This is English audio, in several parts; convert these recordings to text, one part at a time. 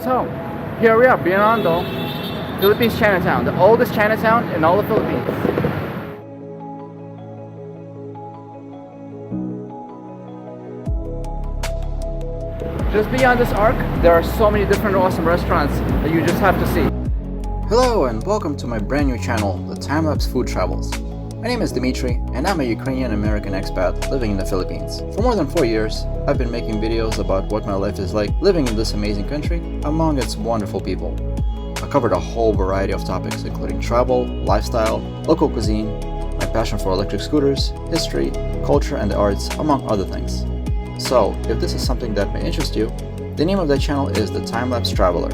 So, here we are, Binondo, Philippines Chinatown, the oldest Chinatown in all the Philippines. Just beyond this arc, there are so many different awesome restaurants that you just have to see. Hello and welcome to my brand new channel, the Timelapse Food Travels. My name is Dimitri and I'm a Ukrainian-American expat living in the Philippines. For more than 4 years, I've been making videos about what my life is like living in this amazing country among its wonderful people. I covered a whole variety of topics including travel, lifestyle, local cuisine, my passion for electric scooters, history, culture and the arts, among other things. So, if this is something that may interest you, the name of that channel is the Timelapse Traveler.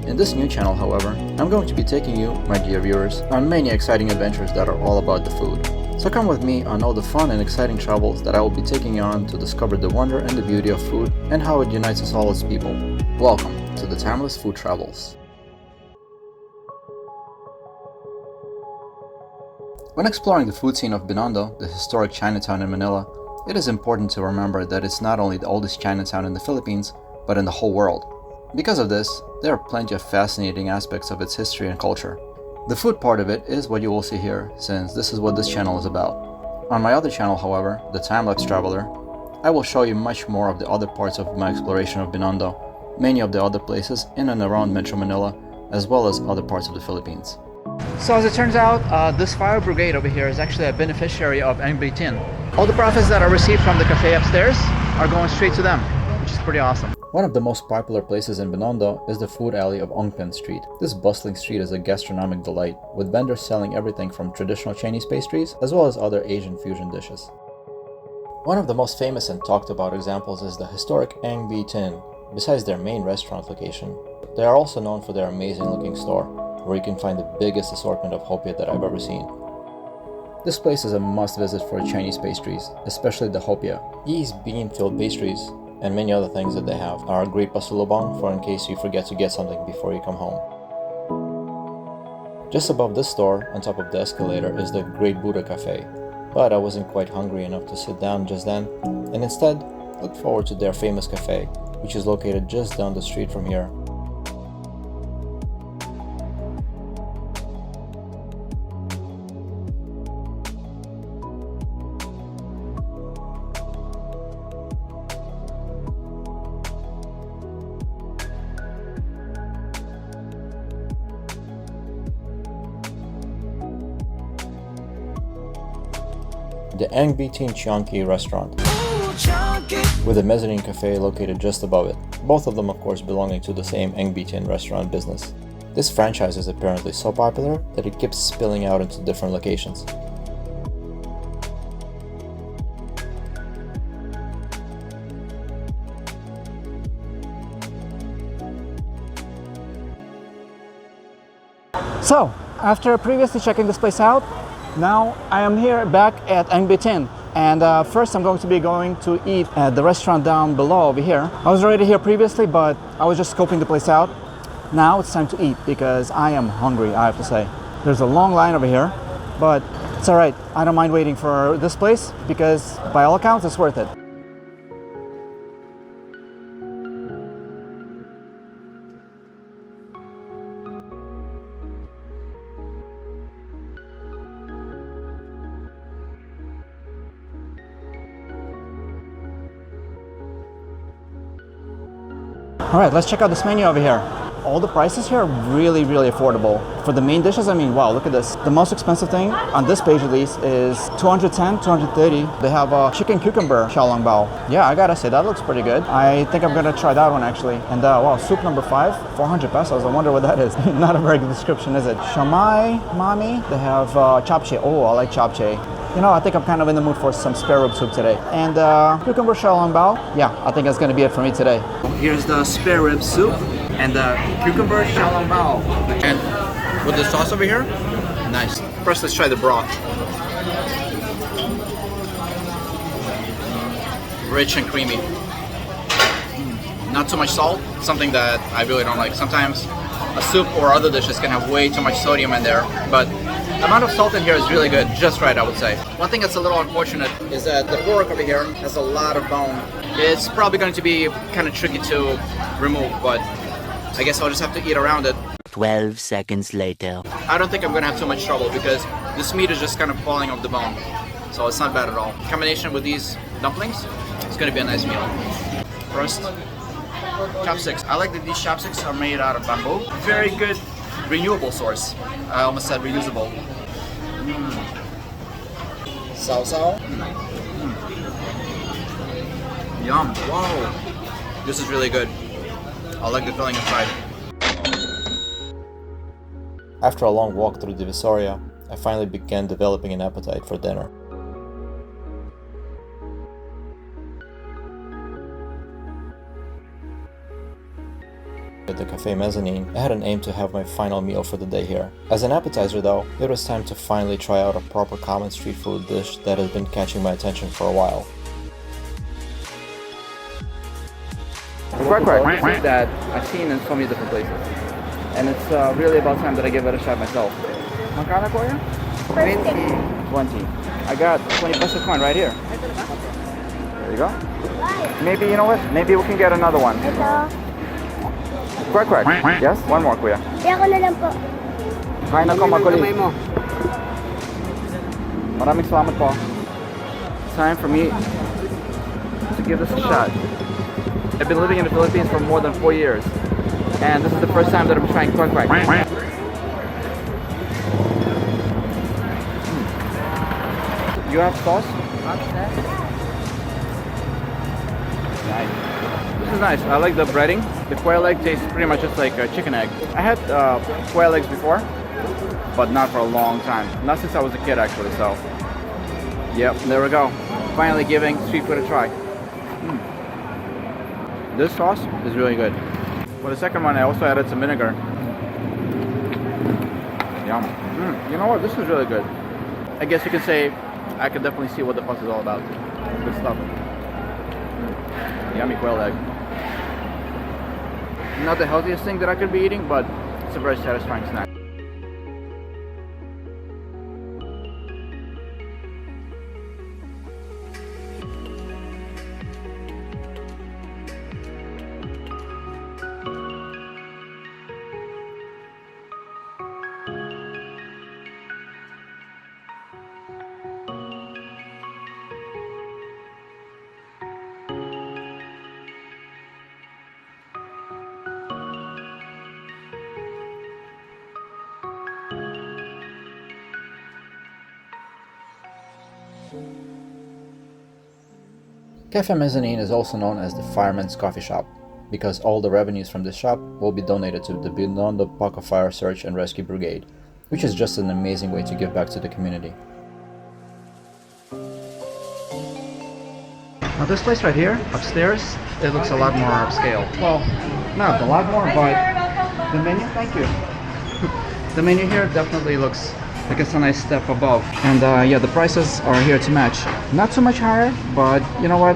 In this new channel, however, I'm going to be taking you, my dear viewers, on many exciting adventures that are all about the food. So come with me on all the fun and exciting travels that I will be taking you on to discover the wonder and the beauty of food and how it unites us all as people. Welcome to the Timeless Food Travels. When exploring the food scene of Binondo, the historic Chinatown in Manila, it is important to remember that it's not only the oldest Chinatown in the Philippines, but in the whole world. Because of this, there are plenty of fascinating aspects of its history and culture. The food part of it is what you will see here, since this is what this channel is about. On my other channel, however, the Timelapse Traveler, I will show you much more of the other parts of my exploration of Binondo, many of the other places in and around Metro Manila, as well as other parts of the Philippines. So as it turns out, this fire brigade over here is actually a beneficiary of Eng Bee Tin. All the profits that are received from the cafe upstairs are going straight to them, which is pretty awesome. One of the most popular places in Binondo is the food alley of Ongpin Street. This bustling street is a gastronomic delight, with vendors selling everything from traditional Chinese pastries as well as other Asian fusion dishes. One of the most famous and talked about examples is the historic Eng Bee Tin. Besides their main restaurant location, they are also known for their amazing looking store, where you can find the biggest assortment of hopia that I've ever seen. This place is a must visit for Chinese pastries, especially the hopia. These bean-filled pastries and many other things that they have are a great pasalubong for in case you forget to get something before you come home. Just above this store, on top of the escalator, is the Great Buddha Cafe, but I wasn't quite hungry enough to sit down just then, and instead looked forward to their famous cafe, which is located just down the street from here. The Eng Bee Tin Chuan Kee restaurant, with the Mezzanine Cafe located just above it, both of them of course belonging to the same Eng Bee Tin restaurant business. This franchise is apparently so popular that it keeps spilling out into different locations. So, after previously checking this place out, now I am here back at Eng Bee Tin, and first I'm going to be going to eat at the restaurant down below over here. I was already here previously, but I was just scoping the place out. Now it's time to eat because I am hungry, I have to say. There's a long line over here, but it's alright. I don't mind waiting for this place because by all accounts it's worth it. Alright, let's check out this menu over here. All the prices here are really affordable. For the main dishes, I mean, wow, look at this. The most expensive thing, on this page at least, is 210, 230. They have a chicken cucumber xiaolongbao. Yeah, I gotta say, that looks pretty good. I think I'm gonna try that one actually. And wow, soup number 5, 400 pesos. I wonder what that is. Not a very good description, is it? Shamai mami. They have japchae. Oh, I like japchae. You know, I think I'm kind of in the mood for some spare rib soup today. And cucumber xiaolongbao. Yeah, I think that's gonna be it for me today. Here's the spare rib soup and the cucumber xiaolongbao. And with the sauce over here, nice. First, let's try the broth. Rich and creamy. Not too much salt, something that I really don't like. Sometimes a soup or other dishes can have way too much sodium in there, but the amount of salt in here is really good, just right, I would say. One thing that's a little unfortunate is that the pork over here has a lot of bone. It's probably going to be kind of tricky to remove, but I guess I'll just have to eat around it. 12 seconds later. I don't think I'm gonna have too much trouble because this meat is just kind of falling off the bone. So it's not bad at all. Combination with these dumplings, it's gonna be a nice meal. First, chopsticks. I like that these chopsticks are made out of bamboo. Very good renewable source. I almost said reusable. Sao sao. Yum. Wow. This is really good. I like the filling inside. After a long walk through Divisoria, I finally began developing an appetite for dinner. At the Cafe Mezzanine, I had an aim to have my final meal for the day here. As an appetizer though, it was time to finally try out a proper common street food dish that has been catching my attention for a while. Kwek Kwek that I've seen in so many different places. And it's really about time that I give it a shot myself. Magkano po yan? 20. I got 20 peso coin right here. There you go. Maybe, you know what? Maybe we can get another one. Kwek Kwek. Yes? One more, kuya. Kaya ko na lang po. Kain ako, makulit. Maraming salamat po. Time for me to give this a shot. I've been living in the Philippines for more than 4 years. And this is the first time that I'm trying Kwek Kwek. You have sauce? Nice. This is nice. I like the breading. The quail egg tastes pretty much just like a chicken egg. I had quail eggs before, but not for a long time. Not since I was a kid actually, so. Yep, there we go. Finally giving street food a try. This sauce is really good. For the second one, I also added some vinegar. Yum. You know what? This is really good. I guess you can say I can definitely see what the fuss is all about. Good stuff. Yummy quail egg. Not the healthiest thing that I could be eating, but it's a very satisfying snack. Cafe Mezzanine is also known as the Fireman's Coffee Shop, because all the revenues from this shop will be donated to the Binondo Paco Fire Search and Rescue Brigade, which is just an amazing way to give back to the community. Now this place right here, upstairs, it looks a lot more upscale. Well, not a lot more, but the menu, thank you. The menu here definitely looks like it's a nice step above. And yeah, the prices are here to match. Not so much higher, but you know what?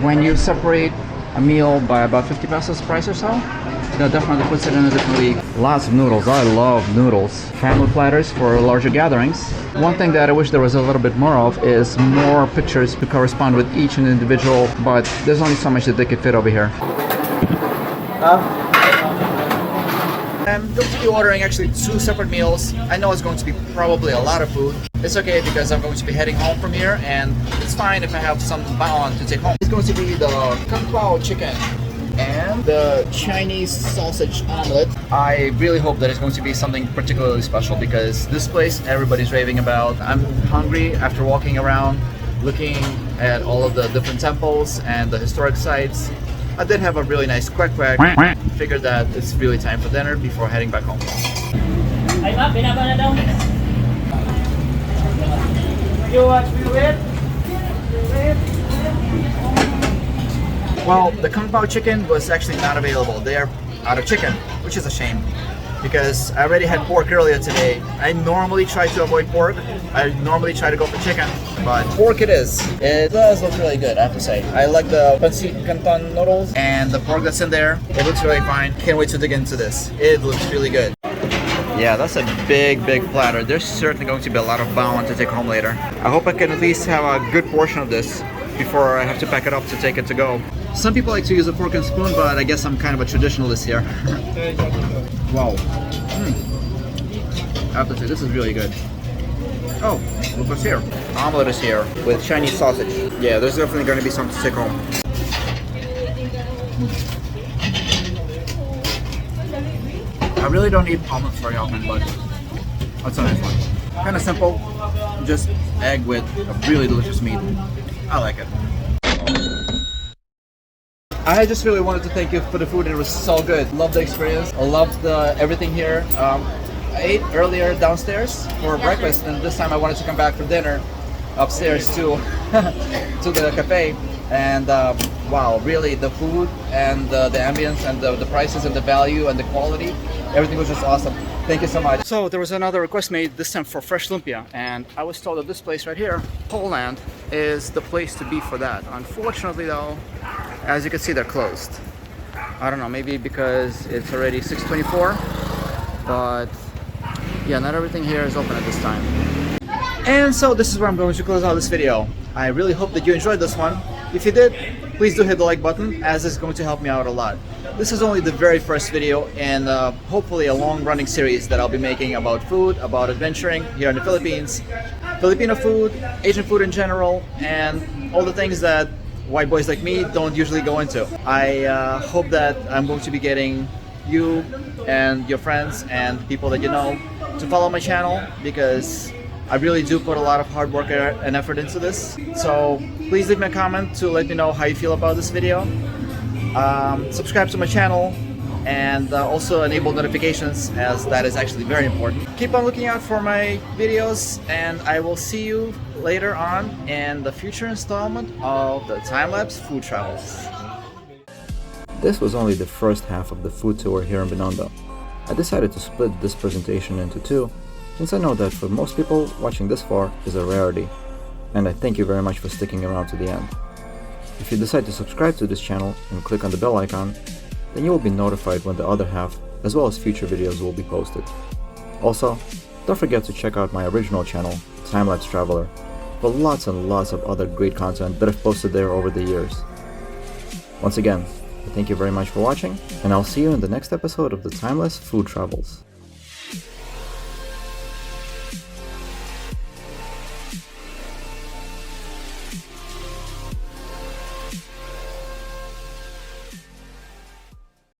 When you separate a meal by about 50 pesos price or so, that definitely puts it in a different league. Lots of noodles. I love noodles. Family platters for larger gatherings. One thing that I wish there was a little bit more of is more pictures to correspond with each individual, but there's only so much that they could fit over here. I'm going to be ordering actually 2 separate meals. I know it's going to be probably a lot of food. It's okay because I'm going to be heading home from here, and it's fine if I have some baon to take home. It's going to be the kung pao chicken and the Chinese sausage omelet. I really hope that it's going to be something particularly special because this place everybody's raving about. I'm hungry after walking around, looking at all of the different temples and the historic sites. I did have a really nice Kwek Kwek. Figured that it's really time for dinner before heading back home. Ay ma'am, binaba na daw. You watch me with? Well, the kung pao chicken was actually not available. They are out of chicken, which is a shame because I already had pork earlier today. I normally try to avoid pork. I normally try to go for chicken, but pork it is. It does look really good, I have to say. I like the pancit canton noodles and the pork that's in there. It looks really fine. Can't wait to dig into this. It looks really good. Yeah, that's a big platter. There's certainly going to be a lot of baon to take home later. I hope I can at least have a good portion of this before I have to pack it up to take it to go. Some people like to use a fork and spoon, but I guess I'm kind of a traditionalist here. Wow. I have to say, this is really good. Oh, look what's here. Omelette is here with Chinese sausage. Yeah, there's definitely going to be something to take home. I really don't eat omelets very often, but that's a nice one. Kind of simple, just egg with a really delicious meat. I like it. I just really wanted to thank you for the food. It was so good. Loved the experience. I loved everything here. I ate earlier downstairs for breakfast, and this time I wanted to come back for dinner upstairs to to the cafe. And wow, really the food and the ambience and the prices and the value and the quality, everything was just awesome. Thank you so much. So there was another request made, this time for fresh lumpia, and I was told that this place right here, Poland, is the place to be for that. Unfortunately though, as you can see, they're closed. I don't know, maybe because it's already 6:24, but yeah, not everything here is open at this time. And so this is where I'm going to close out this video. I really hope that you enjoyed this one. If you did, please do hit the like button, as it's going to help me out a lot. This is only the very first video in hopefully a long-running series that I'll be making about food, about adventuring here in the Philippines, Filipino food, Asian food in general, and all the things that white boys like me don't usually go into. I hope that I'm going to be getting you and your friends and people that you know to follow my channel, because I really do put a lot of hard work and effort into this. So please leave me a comment to let me know how you feel about this video. Subscribe to my channel, and also enable notifications, as that is actually very important. Keep on looking out for my videos, and I will see you later on in the future installment of the Timelapse Food Travels. This was only the first half of the food tour here in Binondo. I decided to split this presentation into two, since I know that for most people, watching this far is a rarity, and I thank you very much for sticking around to the end. If you decide to subscribe to this channel and click on the bell icon, then you will be notified when the other half, as well as future videos, will be posted. Also, don't forget to check out my original channel, Timelapse Traveler, for lots and lots of other great content that I've posted there over the years. Once again, thank you very much for watching, and I'll see you in the next episode of the Timeless Food Travels.